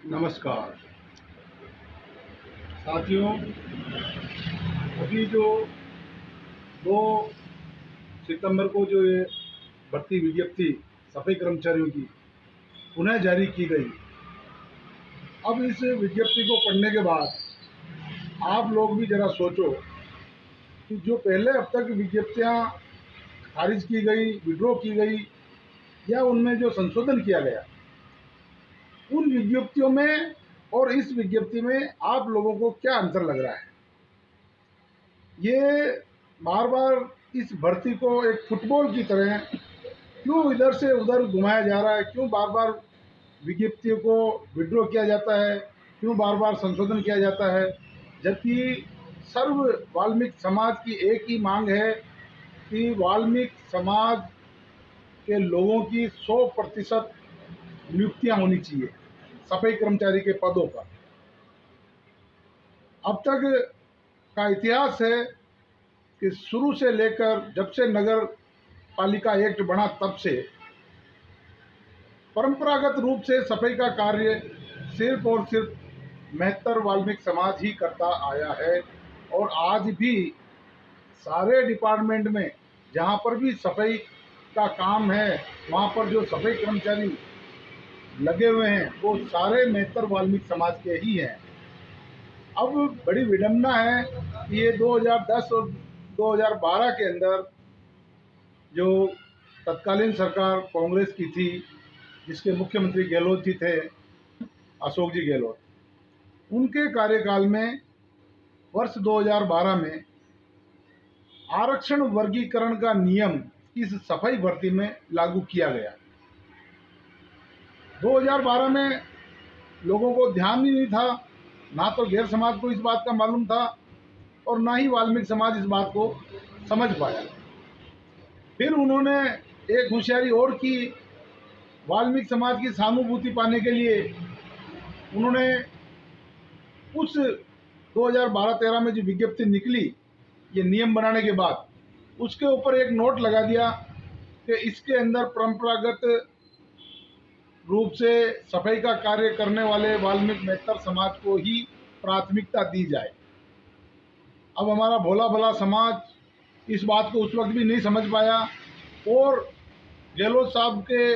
नमस्कार साथियों। अभी जो 2 सितंबर को जो ये भर्ती विज्ञप्ति सफाई कर्मचारियों की पुनः जारी की गई। अब इस विज्ञप्ति को पढ़ने के बाद आप लोग भी जरा सोचो कि जो पहले अब तक विज्ञप्तियां खारिज की गई, विड्रॉ की गई या उनमें जो संशोधन किया गया, उन विज्ञप्तियों में और इस विज्ञप्ति में आप लोगों को क्या अंतर लग रहा है? ये बार बार इस भर्ती को एक फुटबॉल की तरह क्यों इधर से उधर घुमाया जा रहा है? क्यों बार बार विज्ञप्तियों को विड्रॉ किया जाता है? क्यों बार बार संशोधन किया जाता है? जबकि सर्व वाल्मीकि समाज की एक ही मांग है कि वाल्मीकि समाज के लोगों की 100% नियुक्तियां होनी चाहिए सफाई कर्मचारी के पदों पर। अब तक का इतिहास है कि शुरू से लेकर जब से नगर पालिका एक्ट बना तब से परंपरागत रूप से सफाई का कार्य सिर्फ और सिर्फ मेहतर वाल्मीकि समाज ही करता आया है। और आज भी सारे डिपार्टमेंट में जहाँ पर भी सफाई का काम है, वहाँ पर जो सफाई कर्मचारी लगे हुए हैं वो सारे मेहतर वाल्मीकि समाज के ही हैं। अब बड़ी विडंबना है कि ये 2010 और 2012 के अंदर जो तत्कालीन सरकार कांग्रेस की थी, जिसके मुख्यमंत्री गहलोत जी थे, अशोक जी गहलोत, उनके कार्यकाल में वर्ष 2012 में आरक्षण वर्गीकरण का नियम इस सफाई भर्ती में लागू किया गया। 2012 में लोगों को ध्यान ही नहीं था, ना तो गैर समाज को इस बात का मालूम था और ना ही वाल्मीकि समाज इस बात को समझ पाया। फिर उन्होंने एक होशियारी और की, वाल्मीकि समाज की सहानुभूति पाने के लिए उन्होंने उस 2012-13 में जो विज्ञप्ति निकली ये नियम बनाने के बाद, उसके ऊपर एक नोट लगा दिया कि इसके अंदर परंपरागत रूप से सफाई का कार्य करने वाले वाल्मीकि मेहतर समाज को ही प्राथमिकता दी जाए। अब हमारा भोला भला समाज इस बात को उस वक्त भी नहीं समझ पाया और गहलोत साहब के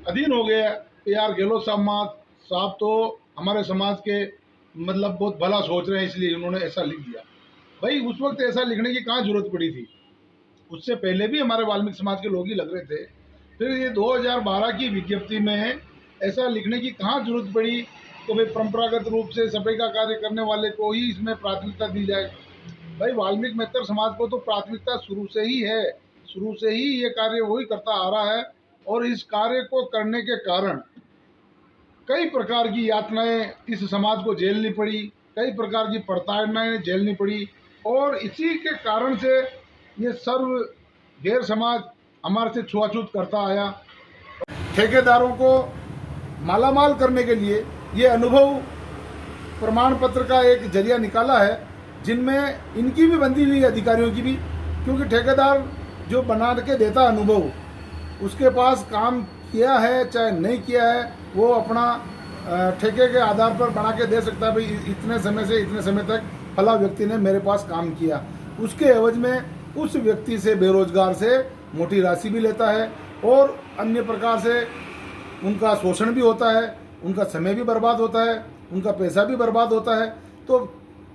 अधीन हो गया कि यार गहलोत साहब तो हमारे समाज के मतलब बहुत भला सोच रहे हैं, इसलिए उन्होंने ऐसा लिख दिया। भाई उस वक्त ऐसा लिखने की कहाँ जरूरत पड़ी थी? उससे पहले भी हमारे वाल्मीकि समाज के लोग ही लग रहे थे। फिर ये 2012 की विज्ञप्ति में ऐसा लिखने की कहाँ जरूरत पड़ी तो भाई परंपरागत रूप से सफाई का कार्य करने वाले को ही इसमें प्राथमिकता दी जाए? भाई वाल्मीकि मेहतर समाज को तो प्राथमिकता शुरू से ही है, शुरू से ही ये कार्य वही करता आ रहा है। और इस कार्य को करने के कारण कई प्रकार की यातनाएं इस समाज को झेलनी पड़ी, कई प्रकार की प्रताड़नाएं झेलनी पड़ी और इसी के कारण से ये सर्व गैर समाज हमारे से छुआछूत करता आया। ठेकेदारों को मालामाल करने के लिए ये अनुभव प्रमाण पत्र का एक जरिया निकाला है, जिनमें इनकी भी बंदी हुई, अधिकारियों की भी, क्योंकि ठेकेदार जो बना के देता अनुभव, उसके पास काम किया है चाहे नहीं किया है, वो अपना ठेके के आधार पर बना के दे सकता है। भाई इतने समय से इतने समय तक फला व्यक्ति ने मेरे पास काम किया, उसके एवज में उस व्यक्ति से, बेरोजगार से मोटी राशि भी लेता है और अन्य प्रकार से उनका शोषण भी होता है, उनका समय भी बर्बाद होता है, उनका पैसा भी बर्बाद होता है। तो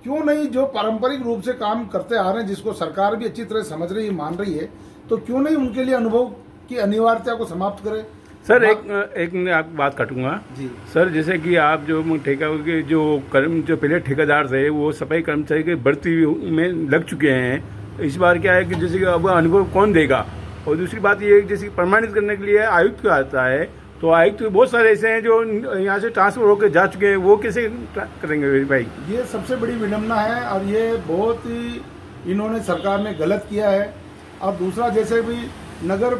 क्यों नहीं जो पारंपरिक रूप से काम करते आ रहे हैं, जिसको सरकार भी अच्छी तरह समझ रही है, मान रही है, तो क्यों नहीं उनके लिए अनुभव की अनिवार्यता को समाप्त करें? सर एक आप बात काटूंगा जी सर। जैसे कि आप जो जो पहले ठेकेदार थे वो सफाई कर्मचारी की भर्ती में लग चुके हैं। इस बार क्या है कि जैसे कि अब अनुभव कौन देगा? और दूसरी बात ये है कि जैसे प्रमाणित करने के लिए आयुक्त का आता है, तो आयुक्त बहुत सारे ऐसे हैं जो यहाँ से ट्रांसफर होकर जा चुके हैं, वो कैसे करेंगे भाई? ये सबसे बड़ी विडंबना है और ये बहुत ही इन्होंने सरकार ने गलत किया है। और दूसरा, जैसे भी नगर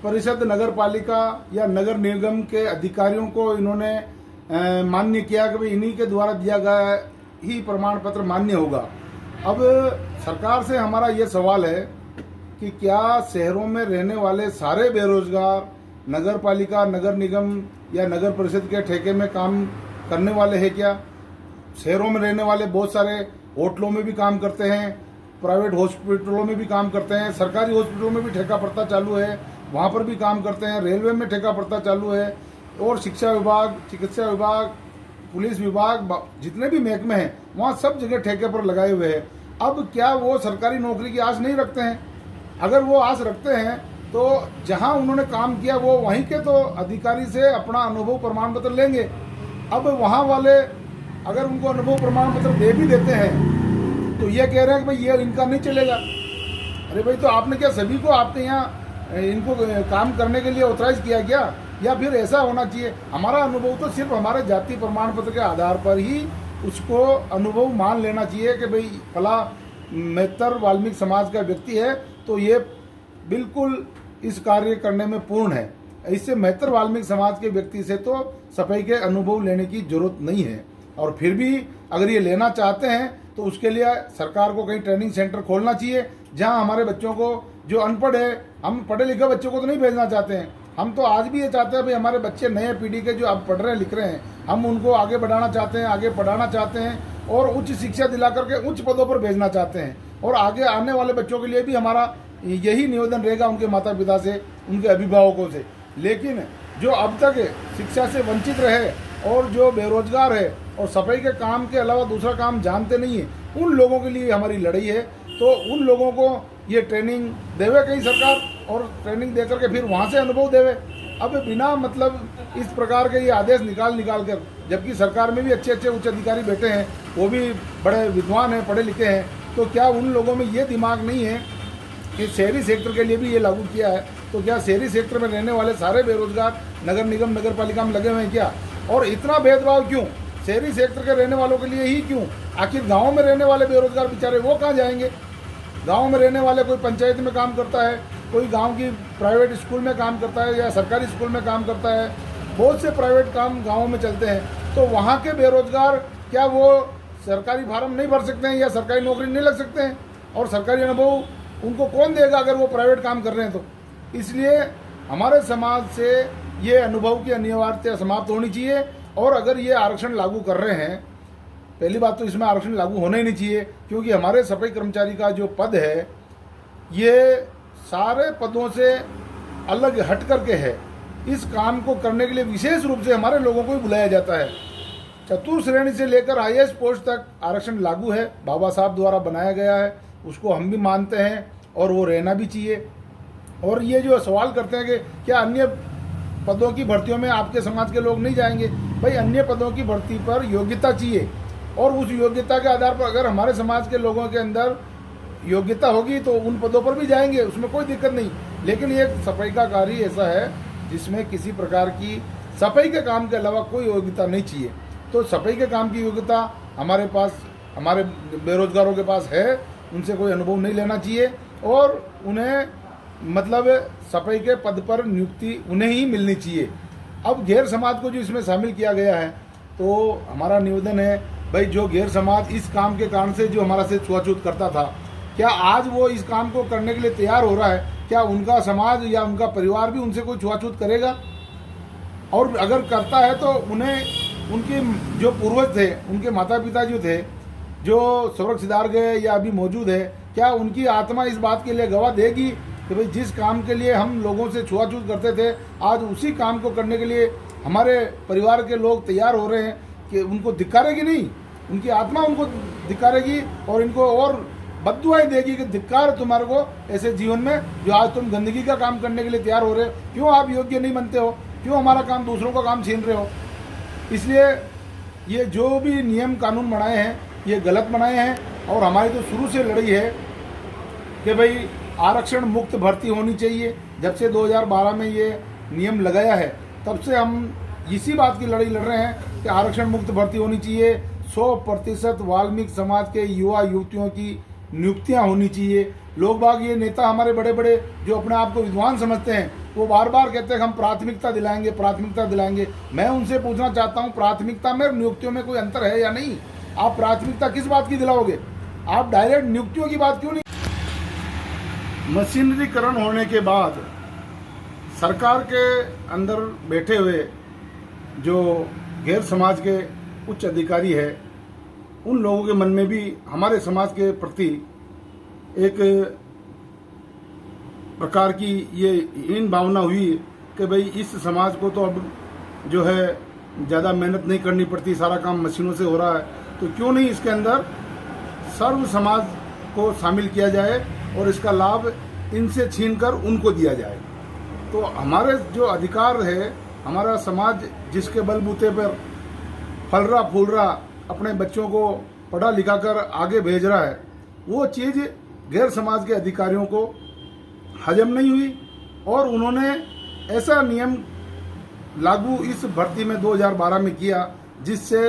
परिषद, नगर पालिका या नगर निगम के अधिकारियों को इन्होंने मान्य किया कि भाई इन्हीं के द्वारा दिया गया ही प्रमाण पत्र मान्य होगा। अब सरकार से हमारा ये सवाल है कि क्या शहरों में रहने वाले सारे बेरोजगार नगर पालिका, नगर निगम या नगर परिषद के ठेके में काम करने वाले हैं क्या? शहरों में रहने वाले बहुत सारे होटलों में भी काम करते हैं, प्राइवेट हॉस्पिटलों में भी काम करते हैं, सरकारी हॉस्पिटलों में भी ठेका पड़ता चालू है, वहाँ पर भी काम करते हैं, रेलवे में ठेका पड़ता चालू है, और शिक्षा विभाग, चिकित्सा विभाग, पुलिस विभाग, जितने भी महकमे हैं वहाँ सब जगह ठेके पर लगाए हुए हैं। अब क्या वो सरकारी नौकरी की आस नहीं रखते हैं? अगर वो आस रखते हैं तो जहाँ उन्होंने काम किया वो वहीं के तो अधिकारी से अपना अनुभव प्रमाण पत्र लेंगे। अब वहाँ वाले अगर उनको अनुभव प्रमाण पत्र दे भी देते हैं तो ये कह रहे हैं कि भाई ये इनका नहीं चलेगा। अरे भाई, तो आपने क्या सभी को आपके यहाँ इनको काम करने के लिए ऑथराइज किया क्या? या फिर ऐसा होना चाहिए हमारा अनुभव तो सिर्फ हमारे जाति प्रमाण पत्र के आधार पर ही उसको अनुभव मान लेना चाहिए कि भाई फला मेहतर वाल्मीकि समाज का व्यक्ति है तो ये बिल्कुल इस कार्य करने में पूर्ण है। इससे मेहतर वाल्मीकि समाज के व्यक्ति से तो सफाई के अनुभव लेने की जरूरत नहीं है। और फिर भी अगर ये लेना चाहते हैं तो उसके लिए सरकार को कहीं ट्रेनिंग सेंटर खोलना चाहिए जहां हमारे बच्चों को जो अनपढ़ है, हम पढ़े लिखे बच्चों को तो नहीं भेजना चाहते हैं, हम तो आज भी ये चाहते हैं भाई हमारे बच्चे नए पीढ़ी के जो अब पढ़ रहे लिख रहे हैं हम उनको आगे बढ़ाना चाहते हैं, आगे पढ़ाना चाहते हैं और उच्च शिक्षा दिला करके उच्च पदों पर भेजना चाहते हैं। और आगे आने वाले बच्चों के लिए भी हमारा यही निवेदन रहेगा उनके माता पिता से, उनके अभिभावकों से। लेकिन जो अब तक शिक्षा से वंचित रहे और जो बेरोजगार है और सफाई के काम के अलावा दूसरा काम जानते नहीं है, उन लोगों के लिए हमारी लड़ाई है। तो उन लोगों को ये ट्रेनिंग देवे कहीं सरकार, और ट्रेनिंग देकर के फिर वहाँ से अनुभव देवे। अब बिना मतलब इस प्रकार के ये आदेश निकाल कर, जबकि सरकार में भी अच्छे अच्छे उच्च अधिकारी बैठे हैं, वो भी बड़े विद्वान हैं, पढ़े लिखे हैं, तो क्या उन लोगों में ये दिमाग नहीं है कि शहरी सेक्टर के लिए भी ये लागू किया है? तो क्या शहरी सेक्टर में रहने वाले सारे बेरोजगार नगर निगम नगर पालिका में लगे हुए हैं क्या? और इतना भेदभाव क्यों शहरी सेक्टर के रहने वालों के लिए ही क्यों? आखिर गाँव में रहने वाले बेरोजगार बेचारे वो कहाँ जाएंगे? गांव में रहने वाले कोई पंचायत में काम करता है, कोई गांव की प्राइवेट स्कूल में काम करता है या सरकारी स्कूल में काम करता है, बहुत से प्राइवेट काम गाँव में चलते हैं। तो वहाँ के बेरोजगार क्या वो सरकारी फार्म नहीं भर सकते हैं या सरकारी नौकरी नहीं लग सकते हैं? और सरकारी अनुभव उनको कौन देगा अगर वो प्राइवेट काम कर रहे हैं तो? इसलिए हमारे समाज से ये अनुभव की अनिवार्यता समाप्त होनी चाहिए। और अगर ये आरक्षण लागू कर रहे हैं, पहली बात तो इसमें आरक्षण लागू होना ही नहीं चाहिए, क्योंकि हमारे सफाई कर्मचारी का जो पद है ये सारे पदों से अलग हट करके है। इस काम को करने के लिए विशेष रूप से हमारे लोगों को ही बुलाया जाता है। चतुर्थ श्रेणी से लेकर IAS पोस्ट तक आरक्षण लागू है, बाबा साहब द्वारा बनाया गया है, उसको हम भी मानते हैं और वो रहना भी चाहिए। और ये जो सवाल करते हैं कि क्या अन्य पदों की भर्तियों में आपके समाज के लोग नहीं जाएंगे? भाई, अन्य पदों की भर्ती पर योग्यता चाहिए और उस योग्यता के आधार पर अगर हमारे समाज के लोगों के अंदर योग्यता होगी तो उन पदों पर भी जाएंगे, उसमें कोई दिक्कत नहीं। लेकिन ये सफाई का कार्य ऐसा है जिसमें किसी प्रकार की सफाई के काम के अलावा कोई योग्यता नहीं चाहिए। तो सफाई के काम की योग्यता हमारे पास, हमारे बेरोजगारों के पास है, उनसे कोई अनुभव नहीं लेना चाहिए और उन्हें मतलब सफाई के पद पर नियुक्ति उन्हें ही मिलनी चाहिए। अब गैर समाज को जो इसमें शामिल किया गया है तो हमारा निवेदन है भाई, जो गैर समाज इस काम के कारण से जो हमारा से छुआछूत करता था, क्या आज वो इस काम को करने के लिए तैयार हो रहा है? क्या उनका समाज या उनका परिवार भी उनसे कोई छुआछूत करेगा? और अगर करता है तो उन्हें उनके जो पूर्वज थे, उनके माता पिता जो थे, जो स्वर्ग सिधार गए या अभी मौजूद है, क्या उनकी आत्मा इस बात के लिए गवाह देगी कि भाई जिस काम के लिए हम लोगों से छुआछूत करते थे, आज उसी काम को करने के लिए हमारे परिवार के लोग तैयार हो रहे हैं? कि उनको धिक्कारेगी नहीं, उनकी आत्मा उनको धिक्कारेगी और इनको और बद्दुआएं देगी कि धिक्कार तुम्हारे को ऐसे जीवन में जो आज तुम गंदगी का काम करने के लिए तैयार हो रहे हो। क्यों आप योग्य नहीं बनते हो? क्यों हमारा काम दूसरों का काम छीन रहे हो? इसलिए ये जो भी नियम कानून बनाए हैं ये गलत बनाए हैं और हमारी तो शुरू से लड़ाई है कि भाई आरक्षण मुक्त भर्ती होनी चाहिए। जब से 2012 में ये नियम लगाया है तब से हम इसी बात की लड़ाई लड़ रहे हैं कि आरक्षण मुक्त भर्ती होनी चाहिए। 100% वाल्मीकि समाज के युवा युवतियों की नियुक्तियां होनी चाहिए। लोग बाग, ये नेता हमारे बड़े बड़े जो अपने आप को विद्वान समझते हैं, वो बार बार कहते हैं कि हम प्राथमिकता दिलाएंगे, प्राथमिकता दिलाएंगे। मैं उनसे पूछना चाहता हूँ, प्राथमिकता में नियुक्तियों में कोई अंतर है या नहीं? आप प्राथमिकता किस बात की दिलाओगे? आप डायरेक्ट नियुक्तियों की बात क्यों नहीं? मशीनरीकरण होने के बाद सरकार के अंदर बैठे हुए जो गैर समाज के उच्च अधिकारी है, उन लोगों के मन में भी हमारे समाज के प्रति एक प्रकार की ये हीन भावना हुई कि भाई इस समाज को तो अब जो है ज़्यादा मेहनत नहीं करनी पड़ती, सारा काम मशीनों से हो रहा है, तो क्यों नहीं इसके अंदर सर्व समाज को शामिल किया जाए और इसका लाभ इनसे छीनकर उनको दिया जाए। तो हमारे जो अधिकार है, हमारा समाज जिसके बलबूते पर फल रहा फूल रहा अपने बच्चों को पढ़ा लिखा कर आगे भेज रहा है, वो चीज़ गैर समाज के अधिकारियों को हजम नहीं हुई और उन्होंने ऐसा नियम लागू इस भर्ती में 2012 में किया जिससे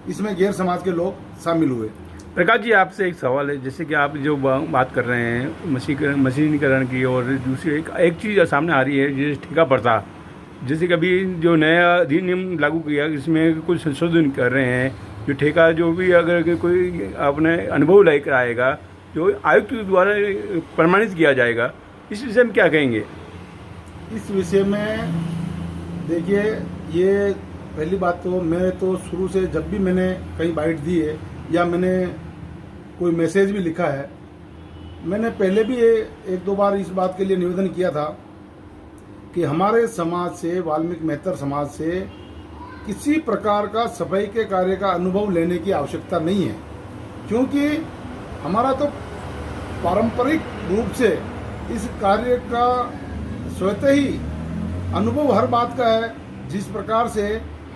इसमें गैर समाज के लोग शामिल हुए। प्रकाश जी, आपसे एक सवाल है, जैसे कि आप जो बात कर रहे हैं मशीनीकरण की, और दूसरी एक चीज़ सामने आ रही है जैसे ठेका प्रथा, जैसे कभी जो नया अधिनियम लागू किया इसमें कुछ संशोधन कर रहे हैं, जो ठेका जो भी अगर कोई अपने अनुभव लेकर आएगा जो आयुक्त द्वारा प्रमाणित किया जाएगा, इस विषय में क्या कहेंगे? इस विषय में देखिए, ये पहली बात तो मैं तो शुरू से जब भी मैंने कहीं बाइट दी है या मैंने कोई मैसेज भी लिखा है, मैंने पहले भी एक दो बार इस बात के लिए निवेदन किया था कि हमारे समाज से, वाल्मीकि मेहतर समाज से किसी प्रकार का सफाई के कार्य का अनुभव लेने की आवश्यकता नहीं है, क्योंकि हमारा तो पारंपरिक रूप से इस कार्य का स्वतः ही अनुभव हर बात का है। जिस प्रकार से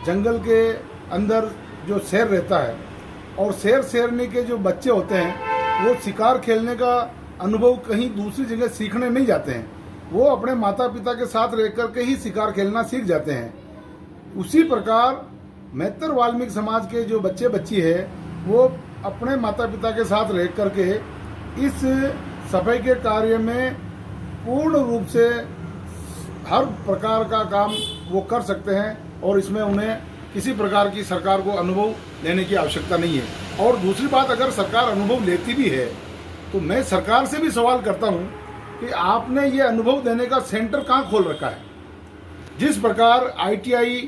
जंगल के अंदर जो शेर रहता है और शेरनी के जो बच्चे होते हैं वो शिकार खेलने का अनुभव कहीं दूसरी जगह सीखने नहीं जाते हैं, वो अपने माता पिता के साथ रह कर के ही शिकार खेलना सीख जाते हैं। उसी प्रकार मेहतर वाल्मीकि समाज के जो बच्चे बच्ची है वो अपने माता पिता के साथ रह कर के इस सफाई के कार्य में पूर्ण रूप से हर प्रकार का काम वो कर सकते हैं और इसमें उन्हें किसी प्रकार की सरकार को अनुभव लेने की आवश्यकता नहीं है। और दूसरी बात, अगर सरकार अनुभव लेती भी है तो मैं सरकार से भी सवाल करता हूं कि आपने ये अनुभव देने का सेंटर कहां खोल रखा है? जिस प्रकार ITI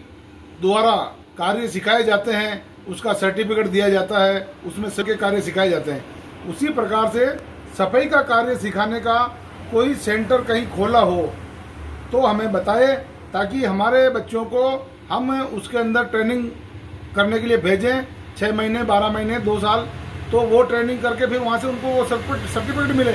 द्वारा कार्य सिखाए जाते हैं, उसका सर्टिफिकेट दिया जाता है, उसमें सबके कार्य सिखाए जाते हैं, उसी प्रकार से सफाई का कार्य सिखाने का कोई सेंटर कहीं खोला हो तो हमें बताए, ताकि हमारे बच्चों को हम उसके अंदर ट्रेनिंग करने के लिए भेजें। 6 महीने, 12 महीने, 2 साल, तो वो ट्रेनिंग करके फिर वहाँ से उनको वो सर्टिफिकेट मिले।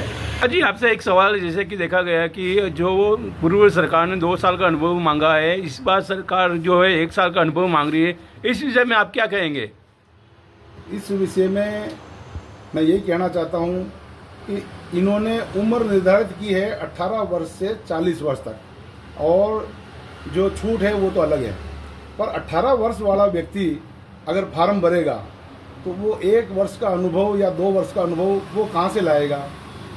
जी, आपसे एक सवाल है, जैसे कि देखा गया कि जो पूर्व सरकार ने 2 साल का अनुभव मांगा है, इस बार सरकार जो है 1 साल का अनुभव मांग रही है, इस विषय में आप क्या कहेंगे? इस विषय में मैं यही कहना चाहता हूँ कि इन्होंने उम्र निर्धारित की है 18 वर्ष से 40 वर्ष तक, और जो छूट है वो तो अलग है, पर 18 वर्ष वाला व्यक्ति अगर फार्म भरेगा तो वो 1 वर्ष का अनुभव या 2 वर्ष का अनुभव वो कहाँ से लाएगा?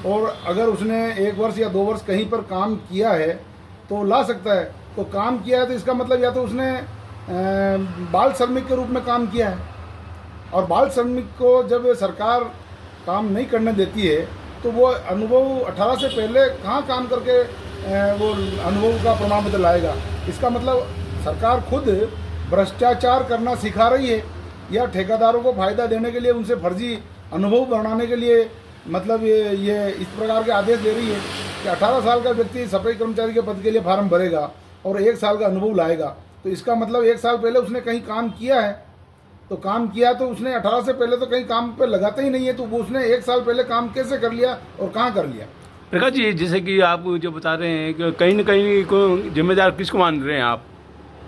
और अगर उसने 1 वर्ष या 2 वर्ष कहीं पर काम किया है तो ला सकता है। तो काम किया है तो इसका मतलब या तो उसने बाल श्रमिक के रूप में काम किया है, और बाल श्रमिक को जब सरकार काम नहीं करने देती है तो वो अनुभव 18 से पहले कहाँ काम करके वो अनुभव का प्रमाण पत्र लाएगा? इसका मतलब सरकार खुद भ्रष्टाचार करना सिखा रही है, या ठेकेदारों को फायदा देने के लिए उनसे फर्जी अनुभव बनाने के लिए मतलब ये इस प्रकार के आदेश दे रही है कि 18 साल का व्यक्ति सफाई कर्मचारी के पद के लिए फार्म भरेगा और 1 साल का अनुभव लाएगा। तो इसका मतलब 1 साल पहले उसने कहीं काम किया है, तो काम किया तो उसने 18 से पहले तो कहीं काम पे लगाता ही नहीं है, तो वो उसने 1 साल पहले काम कैसे कर लिया और कहाँ कर लिया? प्रकाश जी, जैसे कि आप जो बता रहे हैं कि कहीं न कहीं को जिम्मेदार किसको मान रहे हैं आप?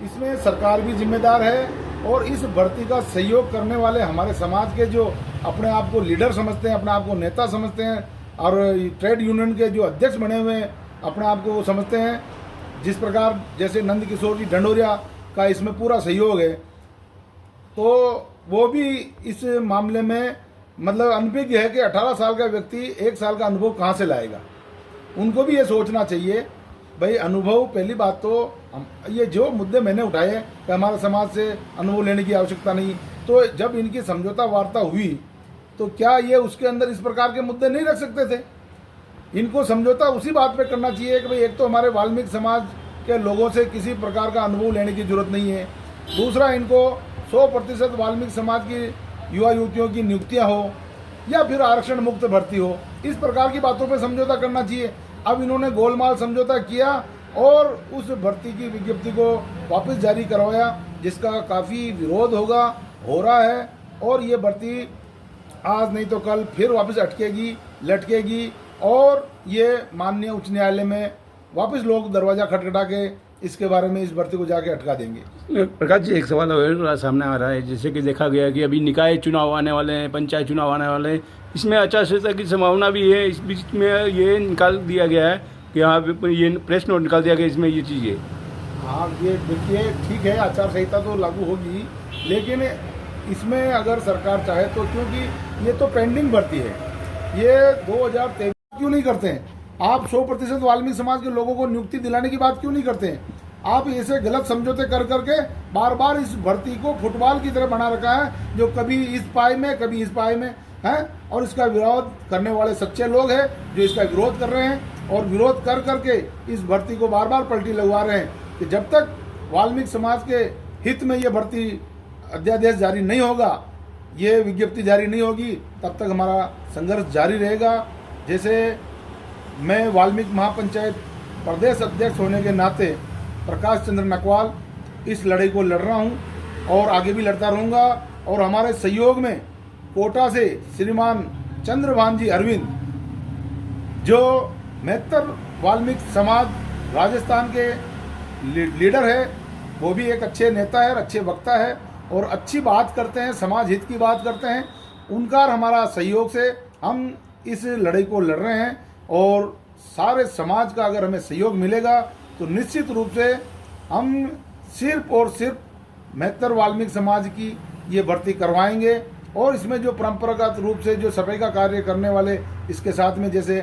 इसमें सरकार भी जिम्मेदार है, और इस भर्ती का सहयोग करने वाले हमारे समाज के जो अपने आप को लीडर समझते हैं, अपने आप को नेता समझते हैं, और ट्रेड यूनियन के जो अध्यक्ष बने हुए हैं अपने आप को समझते हैं, जिस प्रकार जैसे नंद किशोर जी ढंडोरिया का इसमें पूरा सहयोग है, तो वो भी इस मामले में मतलब अनभिज्ञ है कि 18 साल का व्यक्ति 1 साल का अनुभव कहाँ से लाएगा। उनको भी ये सोचना चाहिए भाई, अनुभव पहली बात तो ये जो मुद्दे मैंने उठाए कि हमारे समाज से अनुभव लेने की आवश्यकता नहीं, तो जब इनकी समझौता वार्ता हुई तो क्या ये उसके अंदर इस प्रकार के मुद्दे नहीं रख सकते थे? इनको समझौता उसी बात पे करना चाहिए कि भाई एक तो हमारे वाल्मीकि समाज कि लोगों से किसी प्रकार का अनुभव लेने की जरूरत नहीं है। दूसरा, इनको 100% वाल्मीकि समाज की युवा युवतियों की नियुक्तियां हो या फिर आरक्षण मुक्त भर्ती हो, इस प्रकार की बातों पर समझौता करना चाहिए। अब इन्होंने गोलमाल समझौता किया और उस भर्ती की विज्ञप्ति को वापस जारी करवाया, जिसका काफ़ी विरोध हो रहा है और ये भर्ती आज नहीं तो कल फिर वापस अटकेगी, लटकेगी और ये माननीय उच्च न्यायालय में वापस लोग दरवाज़ा खटखटा के इसके बारे में इस भर्ती को जाके अटका देंगे। प्रकाश जी, एक सवाल और सामने आ रहा है, जैसे कि देखा गया कि अभी निकाय चुनाव आने वाले हैं, पंचायत चुनाव आने वाले हैं, इसमें आचार संहिता की संभावना भी है। इस बीच में ये निकाल दिया गया है कि हाँ, ये प्रेस नोट निकाल दिया गया, इसमें ये चीज़ें। हाँ, ये देखिए, ठीक है, आचार संहिता तो लागू होगी, लेकिन इसमें अगर सरकार चाहे तो, क्योंकि ये तो पेंडिंग भर्ती है, ये 2023 क्यों नहीं करते हैं? आप 100% वाल्मीकि समाज के लोगों को नियुक्ति दिलाने की बात क्यों नहीं करते हैं? आप ऐसे गलत समझौते कर करके बार बार इस भर्ती को फुटबॉल की तरह बना रखा है, जो कभी इस पाई में कभी इस पाई में है। और इसका विरोध करने वाले सच्चे लोग हैं जो इसका विरोध कर रहे हैं और विरोध कर करके इस भर्ती को बार बार पलटी लगवा रहे हैं कि जब तक वाल्मीकि समाज के हित में ये भर्ती अध्यादेश जारी नहीं होगा, ये विज्ञप्ति जारी नहीं होगी, तब तक हमारा संघर्ष जारी रहेगा। जैसे मैं वाल्मीकि महापंचायत प्रदेश अध्यक्ष होने के नाते प्रकाश चंद्र नकवाल इस लड़ाई को लड़ रहा हूं और आगे भी लड़ता रहूंगा। और हमारे सहयोग में कोटा से श्रीमान चंद्रभान जी अरविंद, जो मेहतर वाल्मीकि समाज राजस्थान के लीडर है, वो भी एक अच्छे नेता है, अच्छे वक्ता है और अच्छी बात करते हैं, समाज हित की बात करते हैं। उनका और हमारा सहयोग से हम इस लड़ाई को लड़ रहे हैं और सारे समाज का अगर हमें सहयोग मिलेगा तो निश्चित रूप से हम सिर्फ और सिर्फ मेहतर वाल्मीकि समाज की ये भर्ती करवाएंगे। और इसमें जो परंपरागत रूप से जो सफाई का कार्य करने वाले इसके साथ में जैसे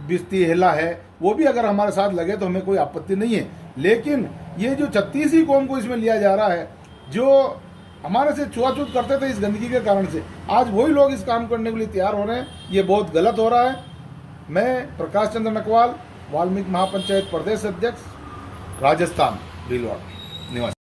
बिस्ती हेला है, वो भी अगर हमारे साथ लगे तो हमें कोई आपत्ति नहीं है। लेकिन ये जो 36 कौम को इसमें लिया जा रहा है, जो हमारे से छुआछूत करते थे इस गंदगी के कारण से, आज वही लोग इस काम करने के लिए तैयार हो रहे हैं, ये बहुत गलत हो रहा है। मैं प्रकाश चंद्र नकवाल, वाल्मीकि महापंचायत प्रदेश अध्यक्ष, राजस्थान, भीलवाड़ा निवासी।